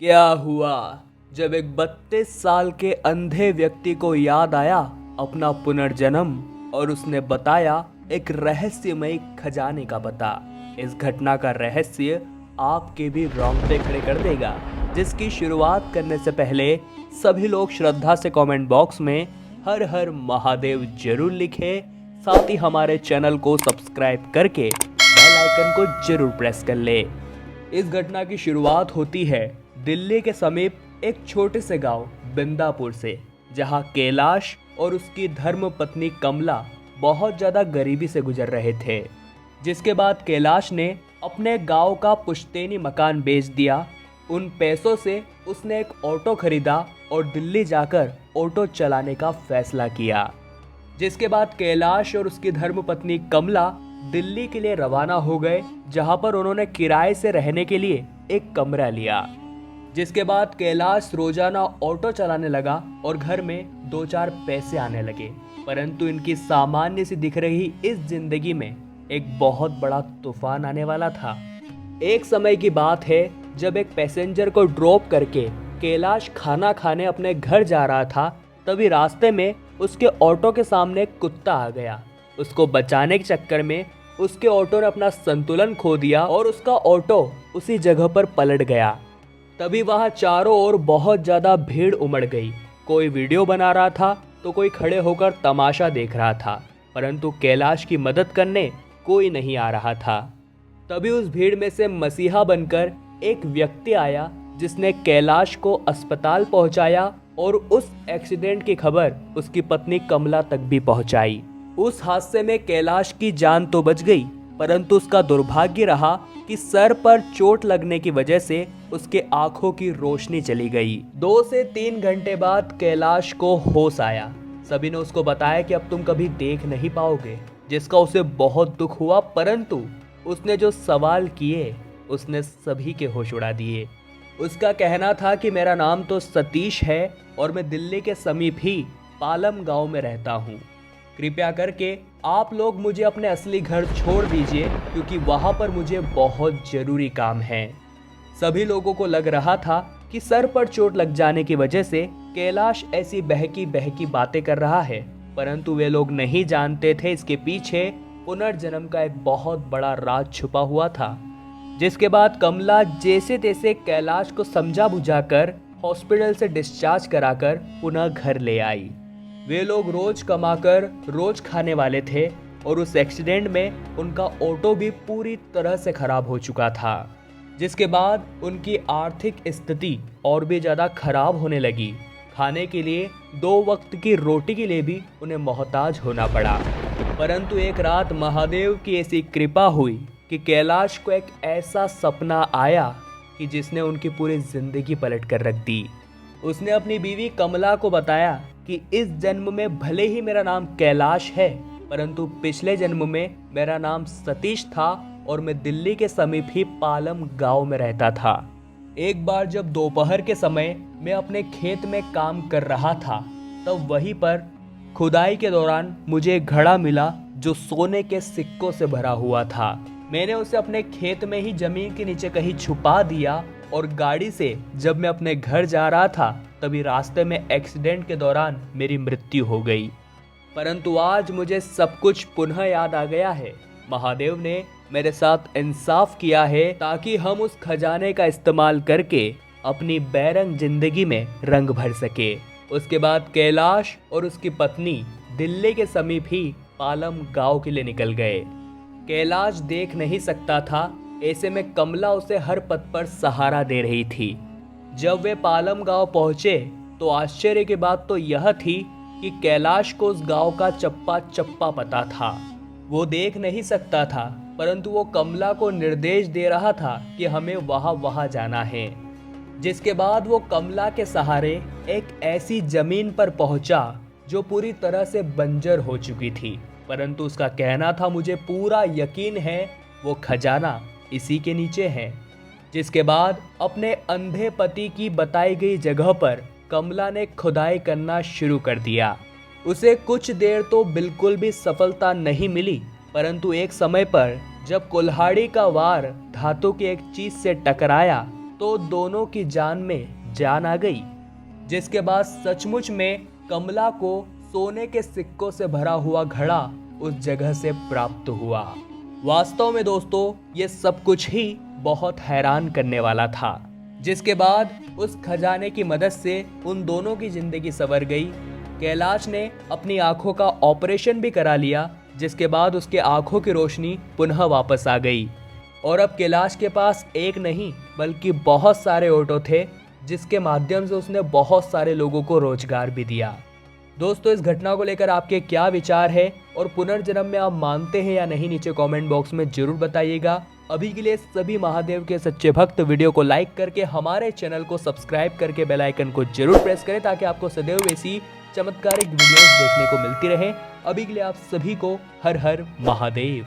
क्या हुआ जब एक 32 साल के अंधे व्यक्ति को याद आया अपना पुनर्जन्म और उसने बताया एक रहस्यमय खजाने का पता। इस घटना का रहस्य आपके भी रोंगटे खड़े कर देगा, जिसकी शुरुआत करने से पहले सभी लोग श्रद्धा से कमेंट बॉक्स में हर हर महादेव जरूर लिखें। साथ ही हमारे चैनल को सब्सक्राइब करके बेल आइकन को जरूर प्रेस कर ले। इस घटना की शुरुआत होती है दिल्ली के समीप एक छोटे से गांव बिंदापुर से, जहां कैलाश और उसकी धर्म पत्नी कमला बहुत ज़्यादा गरीबी से गुजर रहे थे। जिसके बाद कैलाश ने अपने गांव का पुश्तैनी मकान बेच दिया। उन पैसों से उसने एक ऑटो खरीदा और दिल्ली जाकर ऑटो चलाने का फैसला किया। जिसके बाद कैलाश और उसकी धर्मपत्नी कमला दिल्ली के लिए रवाना हो गए, जहां पर उन्होंने किराए से रहने के लिए एक कमरा लिया। जिसके बाद कैलाश रोजाना ऑटो चलाने लगा और घर में 2-4 पैसे आने लगे। परंतु इनकी सामान्य सी दिख रही इस जिंदगी में एक बहुत बड़ा तूफान आने वाला था। एक समय की बात है जब एक पैसेंजर को ड्रॉप करके कैलाश खाना खाने अपने घर जा रहा था, तभी रास्ते में उसके ऑटो के सामने एक कुत्ता आ गया। उसको बचाने के चक्कर में उसके ऑटो ने अपना संतुलन खो दिया और उसका ऑटो उसी जगह पर पलट गया। तभी वहां चारों ओर बहुत ज्यादा भीड़ उमड़ गई। कोई वीडियो बना रहा था तो कोई खड़े होकर तमाशा देख रहा था, परंतु कैलाश की मदद करने कोई नहीं आ रहा था। तभी उस भीड़ में से मसीहा बनकर एक व्यक्ति आया, जिसने कैलाश को अस्पताल पहुंचाया और उस एक्सीडेंट की खबर उसकी पत्नी कमला तक भी पहुंचाई। उस हादसे में कैलाश की जान तो बच गई, परंतु उसका दुर्भाग्य रहा कि सर पर चोट लगने की वजह से उसके आंखों की रोशनी चली गई। 2 से 3 घंटे बाद कैलाश को होश आया। सभी ने उसको बताया कि अब तुम कभी देख नहीं पाओगे, जिसका उसे बहुत दुख हुआ, परंतु उसने जो सवाल किए उसने सभी के होश उड़ा दिए। उसका कहना था कि मेरा नाम तो सतीश है और मैं दिल्ली के समीप ही पालम गांव में रहता हूँ। कृपया करके आप लोग मुझे अपने असली घर छोड़ दीजिए, क्योंकि वहां पर मुझे बहुत जरूरी काम है। सभी लोगों को लग रहा था कि सर पर चोट लग जाने की वजह से कैलाश ऐसी बहकी बहकी बातें कर रहा है, परंतु वे लोग नहीं जानते थे इसके पीछे पुनर्जन्म का एक बहुत बड़ा राज छुपा हुआ था। जिसके बाद कमला जैसे तैसे कैलाश को समझा बुझाकर हॉस्पिटल से डिस्चार्ज कराकर पुनः घर ले आई। वे लोग रोज कमाकर रोज खाने वाले थे और उस एक्सीडेंट में उनका ऑटो भी पूरी तरह से खराब हो चुका था। जिसके बाद उनकी आर्थिक स्थिति और भी ज़्यादा खराब होने लगी। खाने के लिए 2 वक्त की रोटी के लिए भी उन्हें मोहताज होना पड़ा। परंतु एक रात महादेव की ऐसी कृपा हुई कि कैलाश को एक ऐसा सपना आया कि जिसने उनकी पूरी जिंदगी पलट कर रख दी। उसने अपनी बीवी कमला को बताया कि इस जन्म में भले ही मेरा नाम कैलाश है, परंतु पिछले जन्म में मेरा नाम सतीश था और मैं दिल्ली के समीप ही पालम गांव में रहता था। एक बार जब दोपहर के समय मैं अपने खेत में काम कर रहा था, तब वहीं पर खुदाई के दौरान मुझे एक घड़ा मिला जो सोने के सिक्कों से भरा हुआ था। मैंने उसे अपने खेत में ही जमीन के नीचे कहीं छुपा दिया और गाड़ी से जब मैं अपने घर जा रहा था, तभी रास्ते में एक्सीडेंट के दौरान मेरी मृत्यु हो गई। परंतु आज मुझे सब कुछ पुनः याद आ गया है। महादेव ने मेरे साथ इंसाफ किया है ताकि हम उस खजाने का इस्तेमाल करके अपनी बेरंग जिंदगी में रंग भर सके। उसके बाद कैलाश और उसकी पत्नी दिल्ली के समीप ही पालम गांव के लिए निकल गए। कैलाश देख नहीं सकता था, ऐसे में कमला उसे हर पथ पर सहारा दे रही थी। जब वे पालम गांव पहुंचे तो आश्चर्य की बात तो यह थी कि कैलाश को उस गांव का चप्पा चप्पा पता था। वो देख नहीं सकता था, परंतु वो कमला को निर्देश दे रहा था कि हमें वहां जाना है। जिसके बाद वो कमला के सहारे एक ऐसी जमीन पर पहुंचा जो पूरी तरह से बंजर हो चुकी थी, परंतु उसका कहना था मुझे पूरा यकीन है वो खजाना इसी के नीचे है। जिसके बाद अपने अंधे पति की बताई गई जगह पर कमला ने खुदाई करना शुरू कर दिया। उसे कुछ देर तो बिल्कुल भी सफलता नहीं मिली, परंतु एक समय पर जब कुल्हाड़ी का वार धातु की एक चीज से टकराया तो दोनों की जान में जान आ गई, जिसके बाद सचमुच में कमला को सोने के सिक्कों से भरा हुआ घड़ा उस जगह से प्राप्त हुआ। वास्तव में दोस्तों ये सब कुछ ही बहुत हैरान करने वाला था, जिसके बाद उस खजाने की मदद से उन दोनों की जिंदगी संवर गई। कैलाश ने अपनी आंखों का ऑपरेशन भी करा लिया, जिसके बाद उसके आंखों की रोशनी पुनः वापस आ गई और अब कैलाश के पास एक नहीं बल्कि बहुत सारे ऑटो थे, जिसके माध्यम से उसने बहुत सारे लोगों को रोजगार भी दिया। दोस्तों इस घटना को लेकर आपके क्या विचार है और पुनर्जन्म में आप मानते हैं या नहीं, नीचे कमेंट बॉक्स में जरूर बताइएगा। अभी के लिए सभी महादेव के सच्चे भक्त वीडियो को लाइक करके हमारे चैनल को सब्सक्राइब करके बेल आइकन को जरूर प्रेस करें, ताकि आपको सदैव ऐसी चमत्कारिक वीडियोस देखने को मिलती रहे। अभी के लिए आप सभी को हर हर महादेव।